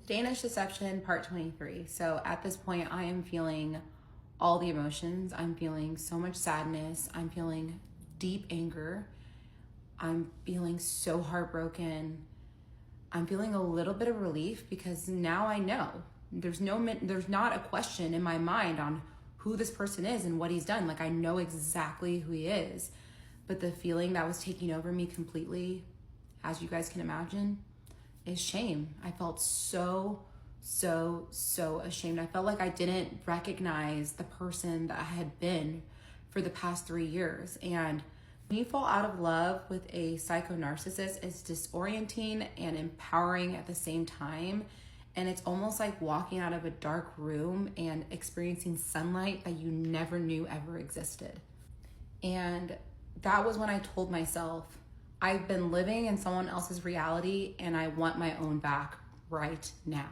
Danish deception part 23. So at this point, I am feeling all the emotions. I'm feeling so much sadness. I'm feeling deep anger. I'm feeling so heartbroken. I'm feeling a little bit of relief because now I know there's not a question in my mind on who this person is and what he's done. Like, I know exactly who he is. But the feeling that was taking over me completely, as you guys can imagine, is shame. I felt so ashamed. I felt like I didn't recognize the person that I had been for the past 3 years. And when you fall out of love with a psycho narcissist, it's disorienting and empowering at the same time. And it's almost like walking out of a dark room and experiencing sunlight that you never knew ever existed. And that was when I told myself, I've been living in someone else's reality and I want my own back right now.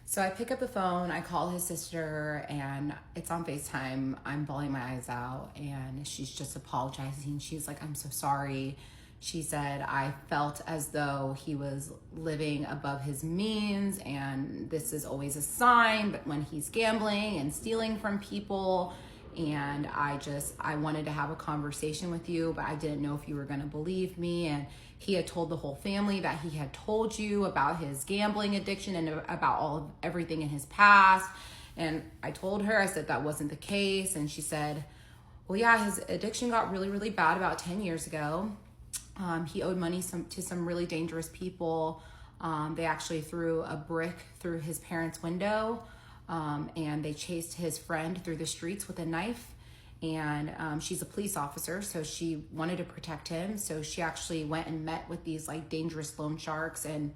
So I pick up the phone, I call his sister, and it's on FaceTime. I'm bawling my eyes out and she's just apologizing. She's like, I'm so sorry. She said, I felt as though he was living above his means, and this is always a sign, but when he's gambling and stealing from people, and I wanted to have a conversation with you, but I didn't know if you were gonna believe me. And he had told the whole family that he had told you about his gambling addiction and about everything in his past. And I told her, I said that wasn't the case. And she said, well, yeah, his addiction got really bad about 10 years ago. He owed money to some really dangerous people. They actually threw a brick through his parents' window. And they chased his friend through the streets with a knife. And she's a police officer, so she wanted to protect him. So she actually went and met with these like dangerous loan sharks and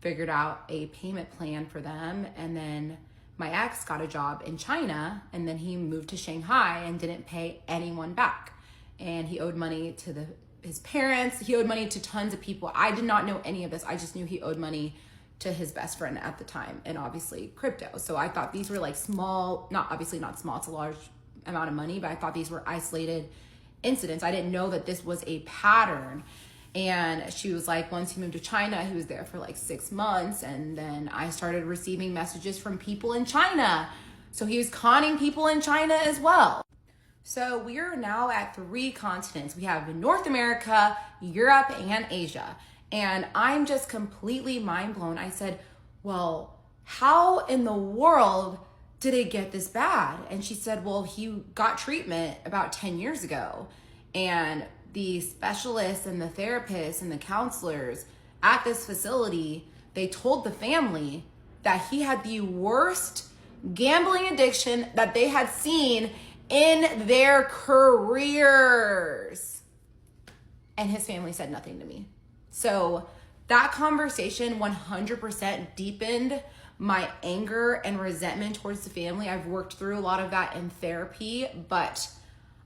figured out a payment plan for them. And then my ex got a job in China, and then he moved to Shanghai and didn't pay anyone back. And he owed money to his parents. He owed money to tons of people. I did not know any of this. I just knew he owed money to his best friend at the time, and obviously crypto. So I thought these were like small, not small, it's a large amount of money, but I thought these were isolated incidents. I didn't know that this was a pattern. And she was like, once he moved to China, he was there for like 6 months. And then I started receiving messages from people in China. So he was conning people in China as well. So we are now at 3 continents. We have North America, Europe, and Asia. And I'm just completely mind blown. I said, well, how in the world did it get this bad? And she said, well, he got treatment about 10 years ago. And the specialists and the therapists and the counselors at this facility, they told the family that he had the worst gambling addiction that they had seen in their careers. And his family said nothing to me. So that conversation 100% deepened my anger and resentment towards the family. I've worked through a lot of that in therapy, but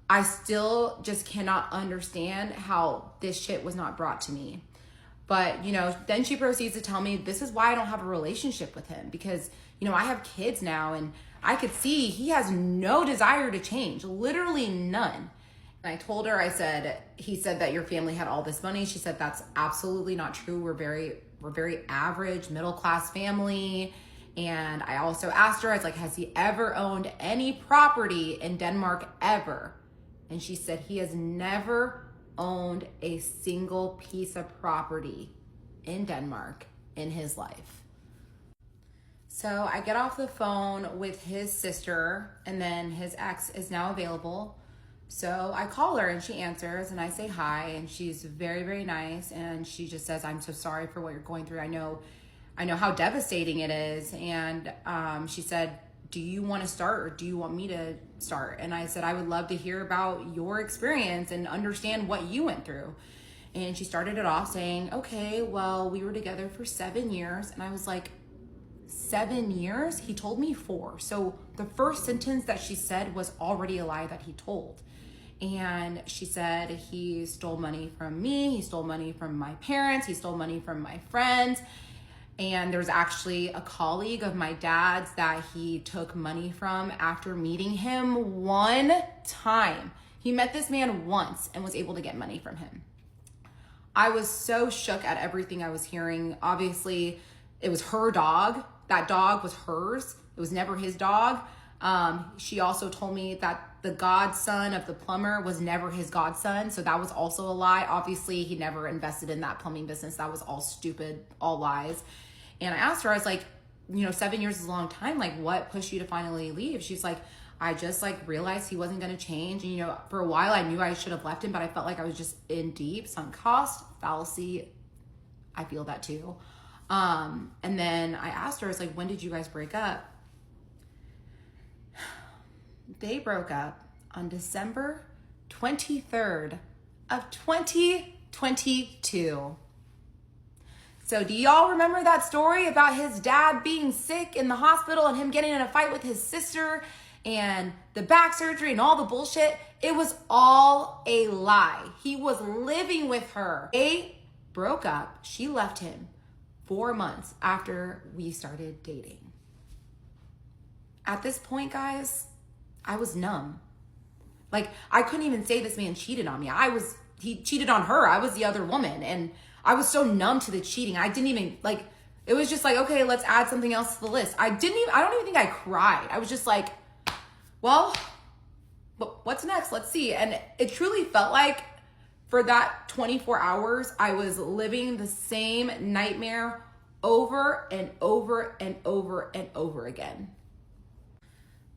I still just cannot understand how this shit was not brought to me. But, then she proceeds to tell me this is why I don't have a relationship with him, because, I have kids now and I could see he has no desire to change, literally none. And I told her, he said that your family had all this money. She said, that's absolutely not true. We're very average, middle-class family. And I also asked her, I was like, has he ever owned any property in Denmark ever? And she said, he has never owned a single piece of property in Denmark in his life. So I get off the phone with his sister, and then his ex is now available. So I call her and she answers, and I say hi, and she's very nice. And she just says, I'm so sorry for what you're going through. I know how devastating it is. And she said, do you want to start or do you want me to start? And I said, I would love to hear about your experience and understand what you went through. And she started it off saying, okay, well, we were together for 7 years. And I was like, 7 years? He told me 4. So the first sentence that she said was already a lie that he told. And she said he stole money from me, he stole money from my parents, he stole money from my friends. And there's actually a colleague of my dad's that he took money from after meeting him one time. He met this man once and was able to get money from him. I was so shook at everything I was hearing. Obviously, it was her dog, that dog was hers. It was never his dog. She also told me that the godson of the plumber was never his godson. So that was also a lie. Obviously, he never invested in that plumbing business. That was all stupid, all lies. And I asked her, I was like, 7 years is a long time. Like, what pushed you to finally leave? She's like, I just realized he wasn't going to change. And, for a while I knew I should have left him, but I felt like I was just in deep sunk cost fallacy. I feel that too. And then I asked her, I was like, when did you guys break up? They broke up on December 23rd of 2022. So do y'all remember that story about his dad being sick in the hospital and him getting in a fight with his sister and the back surgery and all the bullshit? It was all a lie. He was living with her. They broke up. She left him 4 months after we started dating. At this point, guys, I was numb. I couldn't even say this man cheated on me. He cheated on her. I was the other woman. And I was so numb to the cheating. I didn't even, it was just okay, let's add something else to the list. I don't even think I cried. I was just well, what's next? Let's see. And it truly felt like for that 24 hours, I was living the same nightmare over and over and over and over again.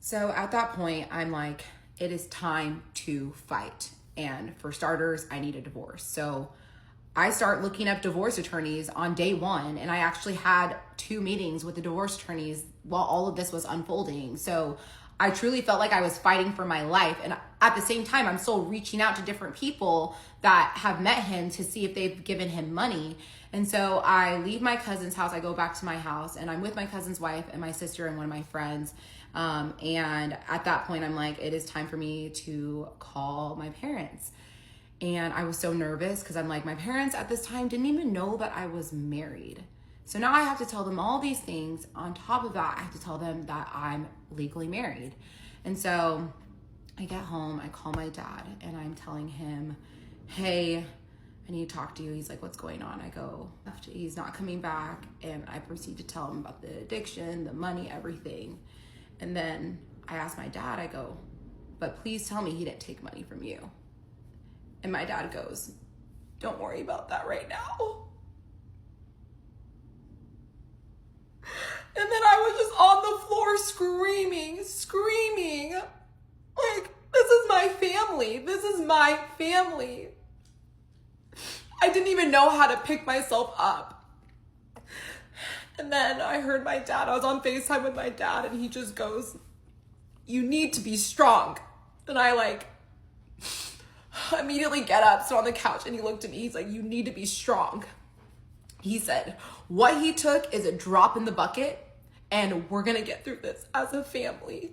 So at that point, I'm like, it is time to fight. And for starters, I need a divorce. So I start looking up divorce attorneys on day one. And I actually had 2 meetings with the divorce attorneys while all of this was unfolding. So I truly felt like I was fighting for my life. And at the same time, I'm still reaching out to different people that have met him to see if they've given him money. And so I leave my cousin's house. I go back to my house and I'm with my cousin's wife and my sister and one of my friends. And at that point, I'm like, it is time for me to call my parents. And I was so nervous because I'm like, my parents at this time didn't even know that I was married. So now I have to tell them all these things. On top of that, I have to tell them that I'm legally married. And so I get home, I call my dad and I'm telling him, hey, I need to talk to you. He's like, what's going on? I go, he's not coming back. And I proceed to tell him about the addiction, the money, everything. And then I asked my dad, I go, but please tell me he didn't take money from you. And my dad goes, don't worry about that right now. And then I was just on the floor screaming. This is my family. This is my family. I didn't even know how to pick myself up. And then I heard my dad. I was on FaceTime with my dad and he just goes, you need to be strong. And I immediately get up, sit on the couch, and he looked at me. He's like, you need to be strong. He said, what he took is a drop in the bucket and we're going to get through this as a family.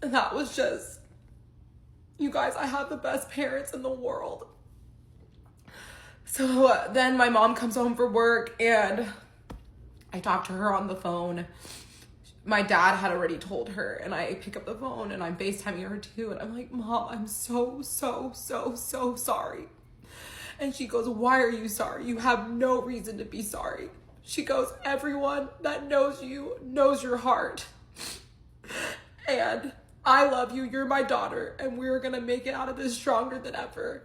And that was just, you guys, I have the best parents in the world. So then my mom comes home from work and I talk to her on the phone. My dad had already told her and I pick up the phone and I'm FaceTiming her too. And I'm like, Mom, I'm so sorry. And she goes, why are you sorry? You have no reason to be sorry. She goes, everyone that knows you knows your heart. And I love you. You're my daughter. And we're going to make it out of this stronger than ever.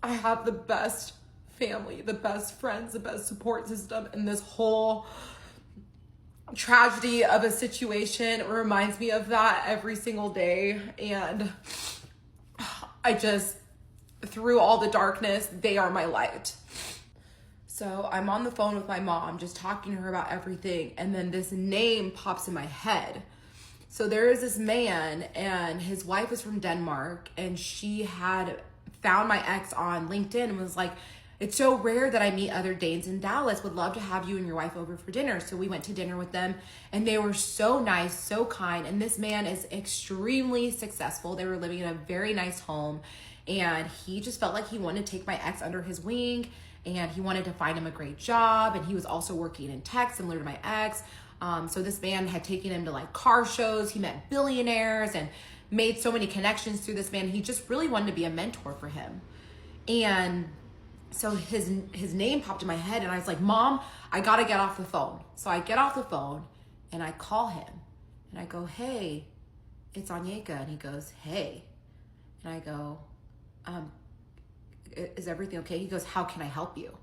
I have the best family, the best friends, the best support system. And this whole tragedy of a situation reminds me of that every single day. And I just, through all the darkness, they are my light. So I'm on the phone with my mom, just talking to her about everything. And then this name pops in my head. So there is this man and his wife is from Denmark and she had found my ex on LinkedIn and was like, it's so rare that I meet other Danes in Dallas. Would love to have you and your wife over for dinner. So we went to dinner with them and they were so nice, so kind. And this man is extremely successful. They were living in a very nice home and he just felt like he wanted to take my ex under his wing and he wanted to find him a great job. And he was also working in tech, similar to my ex. So this man had taken him to car shows. He met billionaires and made so many connections through this man. He just really wanted to be a mentor for him. And So his name popped in my head, and I was like, Mom, I gotta get off the phone. So I get off the phone and I call him and I go, hey, it's Anyeka. And he goes, hey. And I go, is everything okay? He goes, how can I help you?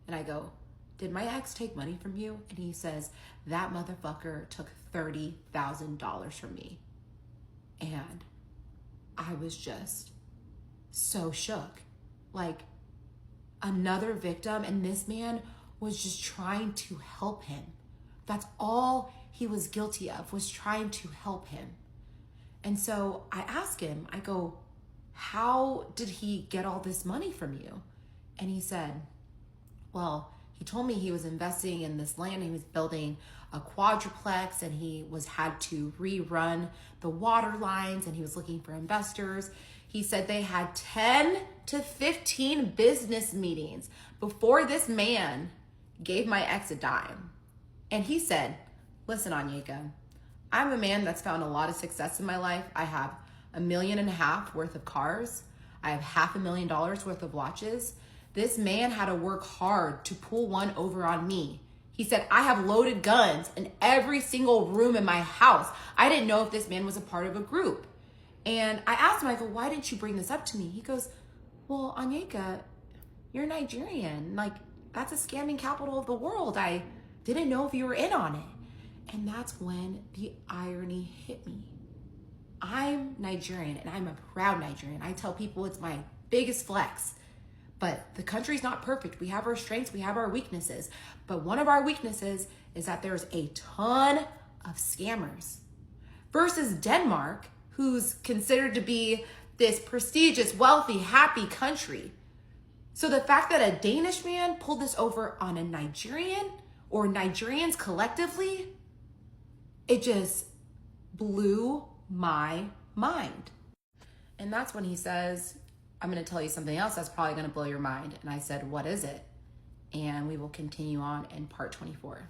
And I go, did my ex take money from you? And he says, that motherfucker took $30,000 from me. And I was just so shook. Like, another victim, and this man was just trying to help him. That's all he was guilty of, was trying to help him. And so I asked him, I go, how did he get all this money from you? And he said, well, he told me he was investing in this land. He was building a quadruplex, and he had to rerun the water lines, and he was looking for investors. He said they had 10 to 15 business meetings before this man gave my ex a dime. And he said, listen, Anyeka, I'm a man that's found a lot of success in my life. I have $1.5 million worth of cars. I have $500,000 worth of watches. This man had to work hard to pull one over on me. He said, I have loaded guns in every single room in my house. I didn't know if this man was a part of a group. And I asked him, I go, why didn't you bring this up to me? He goes, well, Anyeka, you're Nigerian. Like, that's a scamming capital of the world. I didn't know if you were in on it. And that's when the irony hit me. I'm Nigerian, and I'm a proud Nigerian. I tell people it's my biggest flex. But the country's not perfect. We have our strengths, we have our weaknesses. But one of our weaknesses is that there's a ton of scammers. Versus Denmark, who's considered to be this prestigious, wealthy, happy country. So the fact that a Danish man pulled this over on a Nigerian, or Nigerians collectively, it just blew my mind. And that's when he says, I'm going to tell you something else that's probably going to blow your mind. And I said, what is it? And we will continue on in part 24.